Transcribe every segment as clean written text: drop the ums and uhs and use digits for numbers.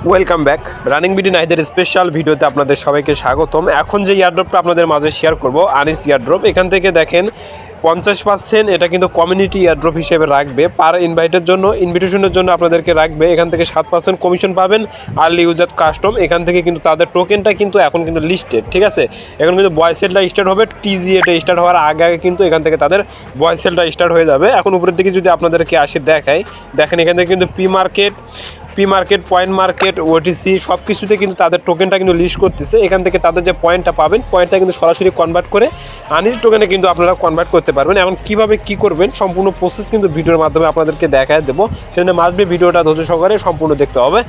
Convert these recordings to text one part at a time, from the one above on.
Welcome back Running BD নাহিদের special ভিডিওতে আপনাদের সবাইকে স্বাগতম। এখন যে ইয়ারড্রপটা আপনাদের মাঝে শেয়ার করব আনিস ইয়ারড্রপ, এখান থেকে দেখেন 50% এটা কিন্তু কমিউনিটি ইয়ারড্রপ হিসেবে রাখবে। পার ইনভিটেশনের জন্য আপনাদেরকে রাখবে। এখান থেকে 7% কমিশন পাবেন। আর্লি ইউজার কাস্টম এখান থেকে কিন্তু তাদের টোকেনটা কিন্তু এখন কিন্তু লিস্টেড, ঠিক আছে। এখন কিন্তু বয়সেলটা স্টার্ট হবে, টিজিএটা স্টার্ট হওয়ার আগে কিন্তু এখান থেকে তাদের বয়সেলটা স্টার্ট হয়ে যাবে। এখন উপরের দিকে যদি আপনাদেরকে আসে দেখেন এখান থেকে কিন্তু P market point market OTC সব কিছুতে কিন্তু তাদের টোকেনটা কিন্তু লিস্ট করতেছে। এখান থেকে তাদের যে পয়েন্টটা পাবেন, পয়েন্টটা কিন্তু সরাসরি কনভার্ট করে আনিস টোকেনে কিন্তু আপনারা কনভার্ট করতে পারবেন। এখন কীভাবে কী করবেন সম্পূর্ণ প্রসেস কিন্তু ভিডিওর মাধ্যমে আপনাদেরকে দেখায় দেবো। সেজন্য মাস্ট বি ভিডিওটা ধৈর্য সহকারে সম্পূর্ণ দেখতে হবে।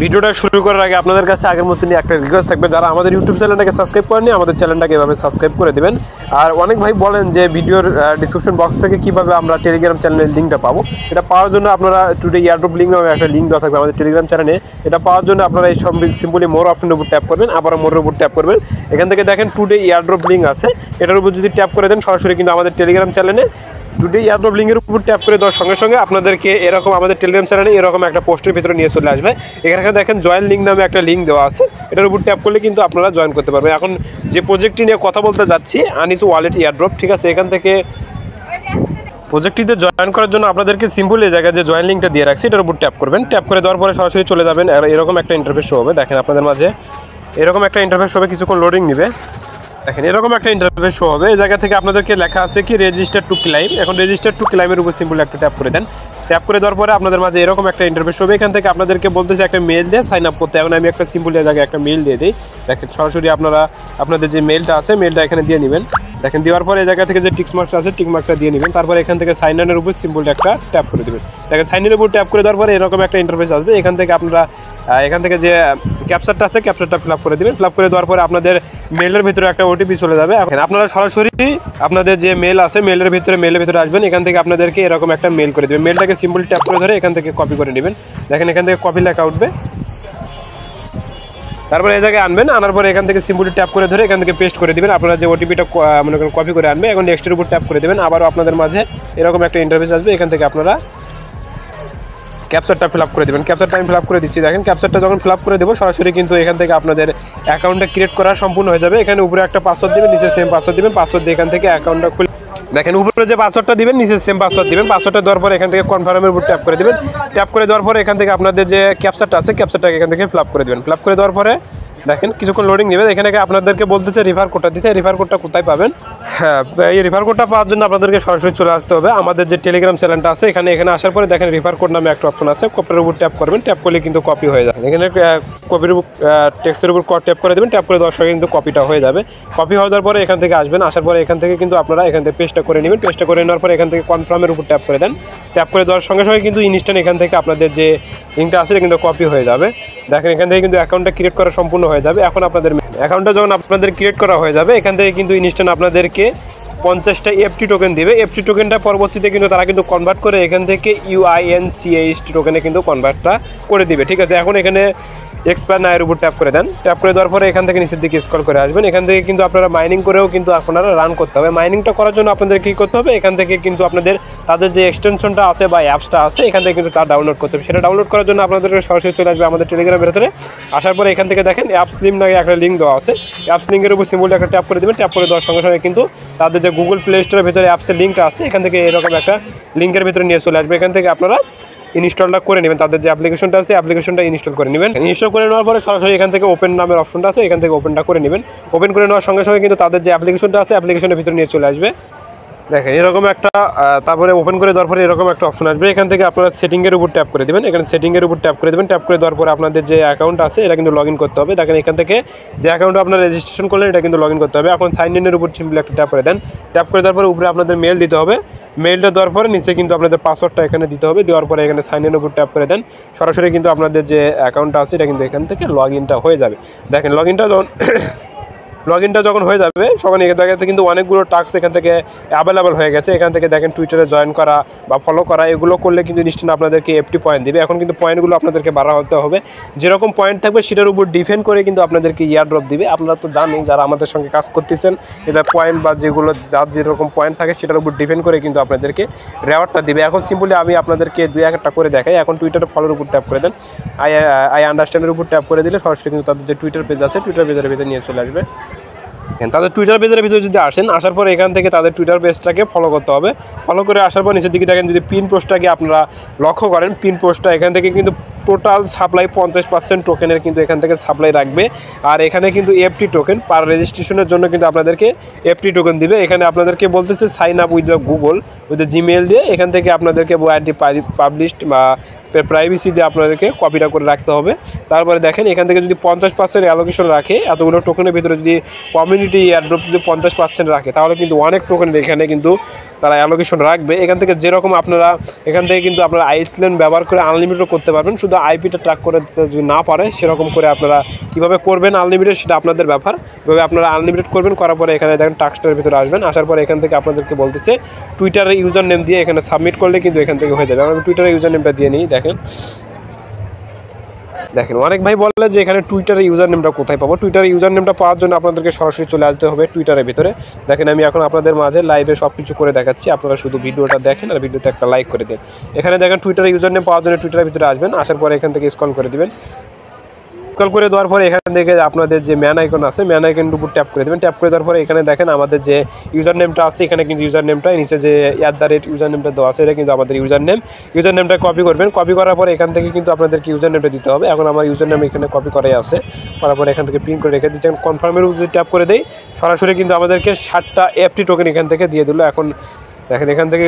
ভিডিওটা শুরু করার আগে আপনাদের কাছে আগের মতো নিয়ে একটা রিকোয়েস্ট থাকবে, যারা আমাদের ইউটিউব চ্যানেলটাকে সাবস্ক্রাইব করেনি আমাদের চ্যানেলটাকে এভাবে সাবস্ক্রাইব করে দেবেন। আর অনেক ভাই বলেন যে ভিডিওর ডিসক্রিপশন বক্স থেকে কীভাবে আমরা টেলিগ্রাম চ্যানেলের লিঙ্কটা পাবো। এটা পাওয়ার জন্য আপনারা টুডে ইয়ারড্রপ লিঙ্ক নামে একটা লিঙ্ক দেওয়া থাকবে আমাদের টেলিগ্রাম চ্যানেলে। এটা পাওয়ার জন্য আপনারা এই সিম্পলি মোর অপশনের উপর ট্যাপ করবেন, আবার মোরের উপর ট্যাপ করবেন। এখান থেকে দেখেন টুডে ইয়ারড্রপ লিঙ্ক আছে, এটার উপর যদি ট্যাপ করে দেন সরাসরি কিন্তু আমাদের টেলিগ্রাম চ্যানেলে টুডে ইয়ারড্রপ লিঙ্কের উপর ট্যাপ করে দেওয়ার সঙ্গে সঙ্গে আপনাদেরকে এরকম আমাদের টেলিগ্রাম চ্যানেলে এরকম একটা পোস্টের ভিতরে নিয়ে চলে আসবে। এখানে দেখেন জয়েন লিঙ্ক নামে একটা লিঙ্ক দেওয়া আছে, এটার উপর ট্যাপ করলে কিন্তু আপনারা জয়েন করতে পারবেন। এখন যে প্রজেক্টটি নিয়ে কথা বলতে যাচ্ছি আনিস ওয়ালেট ইয়ারড্রপ, ঠিক আছে। এখান থেকে প্রজেক্টটিতে জয়েন করার জন্য আপনাদেরকে সিম্পল এই জায়গায় যে জয়েন লিঙ্কটা দিয়ে রাখছি এটার উপর ট্যাপ করবেন। ট্যাপ করে দেওয়ার পরে সরাসরি চলে যাবেন। এরকম একটা ইন্টারফেস হবে, দেখেন আপনাদের মাঝে এরকম একটা ইন্টারফেস হবে, কিছুক্ষণ লোডিং নেবে। দেখেন এরকম একটা ইন্টারফেস শো হবে। এই জায়গা থেকে আপনাদেরকে লেখা আছে কি রেজিস্টার টু ক্লাইম। এখন রেজিস্টার টু ক্লাইমের উপর সিম্পল একটা ট্যাপ করে দেন। ট্যাপ করে দেওয়ার পরে আপনাদের মাঝে এরকম একটা ইন্টারফেস হবে। এখান থেকে আপনাদেরকে বলতেছে একটা মেল দিয়ে সাইন আপ করতে। এখন আমি একটা সিম্পল এই জায়গায় একটা মেল দিয়ে দিই। দেখেন সরাসরি আপনারা আপনাদের যে মেলটা আছে মেলটা এখানে দিয়ে নেবেন। দেখেন দেওয়ার পরে এই জায়গা থেকে যে টিকমার্কটা আছে টিকমার্কটা দিয়ে নেবেন। তারপরে এখান থেকে সাইন ইনের উপর সিম্পল একটা ট্যাপ করে দেবেন। দেখেন সাইন ইনের উপর ট্যাপ করে দেওয়ার পরে এরকম একটা ইন্টারফেস আসবে। এখান থেকে আপনারা এখান থেকে যে ক্যাপচারটা আছে ক্যাপচারটা ফিল আপ করে দেবেন। ফিল আপ করে দেওয়ার পরে আপনাদের মেলের ভিতরে একটা ওটিপি চলে যাবে। আপনারা সরাসরি আপনাদের যে মেল আছে মেলের ভিতরে আসবেন। এখান থেকে আপনাদেরকে এরকম একটা মেল করে দেবেন। মেলটাকে সিম্পল ট্যাপ করে ধরে এখান থেকে কপি করে নেবেন। দেখেন এখান থেকে কপি লেখা উঠবে। তারপরে এই জায়গায় আনবেন, আনার পরে এখান থেকে সিম্পলি ট্যাপ করে ধরে এখান থেকে পেস্ট করে দেবেন। আপনারা যে ওটিপিটা মনে করেন কপি করে আনবে। এখন নেক্সটের উপর ট্যাপ করে দেবেন। আবারও আপনাদের মাঝে এরকম একটা ইন্টারফেস আসবে। এখান থেকে আপনারা ক্যাপচারটা ফিল আপ করে দেবেন। ক্যাপচারটা আমি ফিল আপ করে দিচ্ছি। দেখেন ক্যাপচারটা যখন ফিল আপ করে দেবো সরাসরি কিন্তু এখান থেকে আপনাদের অ্যাকাউন্টটা ক্রিয়েট করা সম্পূর্ণ হয়ে যাবে। এখানে উপরে একটা পাসওয়ার্ড দেবেন, নিচে সেম পাসওয়ার্ড দেবেন। পাসওয়ার্ড দিয়ে এখান থেকে অ্যাকাউন্টটা খুলে দেখেন উপরে যে পাসওয়ার্ডটা দিবেন নিচে সেম পাসওয়ার্ড দিবেন। পাসওয়ার্ডটা দেওয়ার পরে এখান থেকে কনফার্মের উপর ট্যাপ করে দেবেন। ট্যাপ করে দেওয়ার পরে এখান থেকে আপনাদের যে ক্যাপচারটা আছে ক্যাপচারটাকে এখান থেকে ফিল আপ করে দেবেন। ফিল আপ করে দেওয়ার পরে দেখেন কিছুক্ষণ লোডিং নেবে। এখানে আপনাদেরকে বলতেছে রিফার কোডটা দিতে। রিফার কোডটা কোথায় পাবেন? হ্যাঁ, এই রিফার কোডটা পাওয়ার জন্য আপনাদেরকে সরাসরি চলে আসতে হবে আমাদের যে টেলিগ্রাম চ্যানেলটা আছে এখানে আসার পরে দেখেন রিফার কোড নামে একটা অপশন আছে, কপির উপর ট্যাপ করবেন। ট্যাপ করলে কিন্তু কপি হয়ে যাবে। এখানে কপির উপর টেক্সটের উপর ট্যাপ করে দেবেন। ট্যাপ করে দেওয়ার সঙ্গে কিন্তু কপিটা হয়ে যাবে। কপি হয়ে যাওয়ার পরে এখান থেকে আসবেন। আসার পরে এখান থেকে কিন্তু আপনারা এখান থেকে পেস্টটা করে নেবেন। পেস্টটা করে নেওয়ার পরে এখান থেকে কনফার্মের উপর ট্যাপ করে দেন। ট্যাপ করে দেওয়ার সঙ্গে সঙ্গে কিন্তু ইনস্ট্যান্ট এখান থেকে আপনাদের যে লিঙ্কটা আছে কিন্তু কপি হয়ে যাবে। দেখেন এখান থেকে কিন্তু অ্যাকাউন্টটা ক্রিয়েট করা সম্পূর্ণ হয়ে যাবে। এখন আপনাদের অ্যাকাউন্টটা যখন আপনাদের ক্রিয়েট করা হয়ে যাবে এখান থেকে কিন্তু ইনস্ট্যান্ট আপনাদেরকে 50টা এফটি টোকেন দিবে। এফটি টোকেনটা পরবর্তীতে কিন্তু তারা কিন্তু কনভার্ট করে এখান থেকে UINCHT টোকেনে কিন্তু কনভার্টটা করে দিবে, ঠিক আছে। এখন এখানে এক্সপায়ার নায়ের উপর ট্যাপ করে দেন। ট্যাপ করে দেওয়ার পরে এখান থেকে নিচের দিকে স্ক্রল করে আসবেন। এখান থেকে কিন্তু আপনারা মাইনিং করেও কিন্তু আপনারা রান করতে হবে। মাইনিংটা করার জন্য আপনাদের কী করতে হবে? এখান থেকে কিন্তু আপনাদের তাদের যে এক্সটেনশনটা আছে বা অ্যাপসটা আছে এখান থেকে কিন্তু তার ডাউনলোড করতে হবে। সেটা ডাউনলোড করার জন্য আপনাদেরকে সরাসরি চলে আসবে আমাদের টেলিগ্রামের ভেতরে। আসার পরে এখান থেকে দেখেন অ্যাপস লিঙ্ক নাকি একটা লিঙ্ক দেওয়া আছে। অ্যাপস লিঙ্কের উপর সিম্বল একটা ট্যাপ করে দেবেন। ট্যাপ করে দেওয়ার সঙ্গে সঙ্গে কিন্তু তাদের যে গুগল প্লে স্টোরের ভেতরে অ্যাপসের লিঙ্কটা আছে এখান থেকে এরকম একটা লিঙ্কের ভিতরে নিয়ে চলে আসবে। এখান থেকে আপনারা ইনস্টলটা করে নেবেন। তাদের যে অ্যাপ্লিকেশনটা আছে অ্যাপ্লিকেশনটা ইনস্টল করে নেবেন। ইনস্টল করে নেওয়ার পরে সরাসরি এখান থেকে ওপেন নামের অপশনটা আছে এখান থেকে ওপেনটা করে নেবেন। ওপেন করে নেওয়ার সঙ্গে সঙ্গে কিন্তু তাদের যে অ্যাপ্লিকেশনটা আছে অ্যাপ্লিকেশনের ভিতরে নিয়ে চলে আসবে। দেখেন এরকম একটা তারপরে ওপেন করে দেওয়ার পরে এরকম একটা অপশন আসবে। এখান থেকে আপনারা সেটিংয়ের উপর ট্যাপ করে দেবেন। এখানে সেটিংয়ের উপর ট্যাপ করে দেবেন। ট্যাপ করে দেওয়ার পরে আপনাদের যে অ্যাকাউন্ট আছে এটা কিন্তু লগ ইন করতে হবে। দেখেন এখান থেকে যে অ্যাকাউন্টে আপনারা রেজিস্ট্রেশন করলেন এটা কিন্তু লগ ইন করতে হবে। এখন সাইন ইনের উপর সিম্পলি একটা ট্যাপ করে দেন। ট্যাপ করে দেওয়ার পরে উপরে আপনাদের মেল দিতে হবে। মেলটা দেওয়ার পরে নিচে কিন্তু আপনাদের পাসওয়ার্ডটা এখানে দিতে হবে। দেওয়ার পরে এখানে সাইন ইনের উপর ট্যাপ করে দেন। সরাসরি কিন্তু আপনাদের যে অ্যাকাউন্টটা আছে এটা কিন্তু এখান থেকে লগ ইনটা হয়ে যাবে। দেখেন লগ ইনটা যখন লগ ইনটা যখন হয়ে যাবে তখন এখান থেকে কিন্তু অনেকগুলো টাস্ক এখান থেকে অ্যাভেলেবল হয়ে গেছে। এখান থেকে দেখেন টুইটারে জয়েন করা বা ফলো করা, এগুলো করলে কিন্তু নিশ্চিত আপনাদেরকে এফটি পয়েন্ট দিবে। এখন কিন্তু পয়েন্টগুলো আপনাদেরকে বাড়াতে হবে, যেরকম পয়েন্ট থাকবে সেটার উপর ডিপেন্ড করে কিন্তু আপনাদেরকে ইয়ার ড্রপ দিবে। আপনারা তো জানেন যারা আমাদের সঙ্গে কাজ করতেছেন, এটা পয়েন্ট বা যেগুলো যার যেরকম পয়েন্ট থাকে সেটার উপর ডিপেন্ড করে কিন্তু আপনাদেরকে রেওয়ার্ডটা দিবে। এখন সিম্পলি আমি আপনাদেরকে 2-1টা করে দেখাই। এখন টুইটারে ফলোর উপর ট্যাপ করে দেন, আই আন্ডারস্ট্যান্ডের উপর ট্যাপ করে দিলে সরাসরি কিন্তু তাদের যে টুইটার পেজ আছে টুইটার পেজের ভিতরে নিয়ে চলে আসবে। তাদের টুইটার পেজের ভিতরে যদি আসেন, আসার পর এখান থেকে তাদের টুইটার পেজটাকে ফলো করতে হবে। ফলো করে আসার পর নিচের দিকে দেখেন, যদি পিন পোস্টটাকে আপনারা লক্ষ্য করেন, পিন পোস্টটা এখান থেকে কিন্তু টোটাল সাপ্লাই 50% টোকেনের কিন্তু এখান থেকে সাপ্লাই রাখবে। আর এখানে কিন্তু এফটি টোকেন পার রেজিস্ট্রেশনের জন্য কিন্তু আপনাদেরকে এফটি টোকেন দিবে। এখানে আপনাদেরকে বলতেছে sign up with the Google with the Gmail দিয়ে এখান থেকে আপনাদেরকে ওআইডি পাবলিশড বা প্রাইভেসি দিয়ে আপনাদেরকে কপিটা করে রাখতে হবে। তারপরে দেখেন এখান থেকে যদি 50% অ্যালোকেশন রাখে, এতগুলো টোকেনের ভিতরে যদি কমিউনিটি এয়ারড্রপ যদি 50% রাখে, তাহলে কিন্তু অনেক টোকেনের এখানে কিন্তু তারা অ্যালোকেশন রাখবে। এখান থেকে যেরকম আপনারা এখান থেকে কিন্তু আপনারা আইসল্যান্ড ব্যবহার করে আনলিমিটেড করতে পারবেন। শুধু আইপিটা ট্র্যাক করে যদি না পারে, সেরকম করে আপনারা কীভাবে করবেন আনলিমিটেড সেটা আপনাদের ব্যাপার। এভাবে আপনারা আনলিমিটেড করবেন, করার পরে এখানে দেখেন টাস্কটার ভিতরে আসবেন। আসার পরে এখান থেকে আপনাদেরকে বলতেছে টুইটারের ইউজার নেম দিয়ে এখানে সাবমিট করলে কিন্তু এখান থেকে হয়ে যাবে। আমি টুইটারের ইউজার নেমটা দিয়ে নিই। দেখেন অনেক ভাই বললে যে এখানে টুইটারের ইউজার নেমটা কোথায় পাবো। টুইটারের ইউজার নেমটা পাওয়ার জন্য আপনাদেরকে সরাসরি চলে আসতে হবে টুইটারের ভিতরে। দেখেন আমি এখন আপনাদের মাঝে লাইভে সব কিছু করে দেখাচ্ছি, আপনারা শুধু ভিডিওটা দেখেন আর ভিডিওতে একটা লাইক করে দেন। এখানে দেখেন টুইটারের ইউজার নেম পাওয়ার জন্য টুইটারের ভিতরে আসবেন। আসার পরে এখান থেকে স্ক্রল করে দিবেন। স্ক্রল করে দেওয়ার পরে এখান থেকে আপনাদের যে ম্যান আইকন আছে, ম্যান আইকনের উপর ট্যাপ করে দেবেন। ট্যাপ করে দেওয়ার পরে এখানে দেখেন আমাদের যে ইউজার নেমটা আছে, এখানে কিন্তু ইউজার নেমটা নিচে যে @ ইউজার নেমটা দেওয়া আছে, এটা কিন্তু আমাদের ইউজার নেমটা কপি করবেন। কপি করার পরে এখান থেকে কিন্তু আপনাদেরকে ইউজার নেমটা দিতে হবে। এখন আমার ইউজার নেম এখানে কপি করাই আছে, করার পরে এখান থেকে প্রিন্ট করে রেখে দিচ্ছেন। কনফার্মের উপর যদি ট্যাপ করে দেই, সরাসরি কিন্তু আমাদেরকে 60টা এফটি টোকেন এখান থেকে দিয়ে দিল। এখন দেখেন এখান থেকে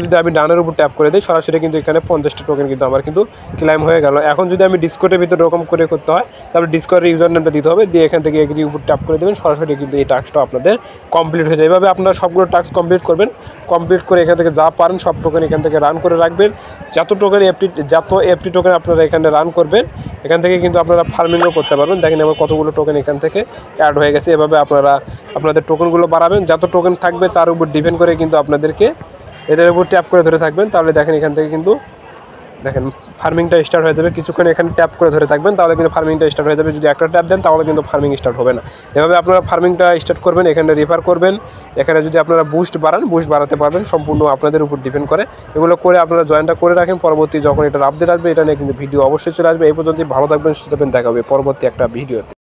যদি আমি ডানের উপর ট্যাপ করে দিই, সরাসরি কিন্তু এখানে 50টা টোকেন কিন্তু আমার কিন্তু ক্লাইম হয়ে গেল। এখন যদি আমি ডিসকর্ডের ভিতরে এরকম করে করতে হয়, তাহলে ডিসকর্ডের ইউজার নেমটা দিতে হবে, দিয়ে এখান থেকে এগ্রির উপর ট্যাপ করে দেবেন। সরাসরি কিন্তু এই টাস্কটা আপনাদের কমপ্লিট হয়ে যায়। এভাবে আপনারা সবগুলো টাস্ক কমপ্লিট করবেন। কমপ্লিট করে এখান থেকে যা পারেন সব টোকেন এখান থেকে রান করে রাখবেন। যত এফটি টোকেন আপনারা এখানে রান করবেন, এখান থেকে কিন্তু আপনারা ফার্মিংও করতে পারবেন। দেখেন আমার কতগুলো টোকেন এখান থেকে অ্যাড হয়ে গেছে। এভাবে আপনারা আপনাদের টোকেনগুলো বাড়াবেন। যত টোকেন থাকবে তার উপর ডিপেন্ড করে কিন্তু আপনাদেরকে এটার উপর ট্যাপ করে ধরে থাকবেন। তাহলে দেখেন এখান থেকে কিন্তু দেখেন ফার্মিংটা স্টার্ট হয়ে যাবে। কিছুক্ষণ এখানে ট্যাপ করে ধরে থাকবেন, তাহলে কিন্তু ফার্মিংটা স্টার্ট হয়ে যাবে। যদি একটা ট্যাপ দেন তাহলে কিন্তু ফার্মিং স্টার্ট হবে না। এভাবে আপনারা ফার্মিংটা স্টার্ট করবেন, এখানে রেফার করবেন। এখানে যদি আপনারা বুস্ট বাড়াতে পারবেন, সম্পূর্ণ আপনাদের উপর ডিপেন্ড করে। এগুলো করে আপনারা জয়েনটা করে রাখেন। পরবর্তী যখন এটা আপডেট আসবে, এটা নিয়ে কিন্তু ভিডিও অবশ্যই চলে আসবে। এই পর্যন্ত ভালো থাকবেন, সুস্থ থাকবেন, দেখা হবে পরবর্তী একটা ভিডিওতে।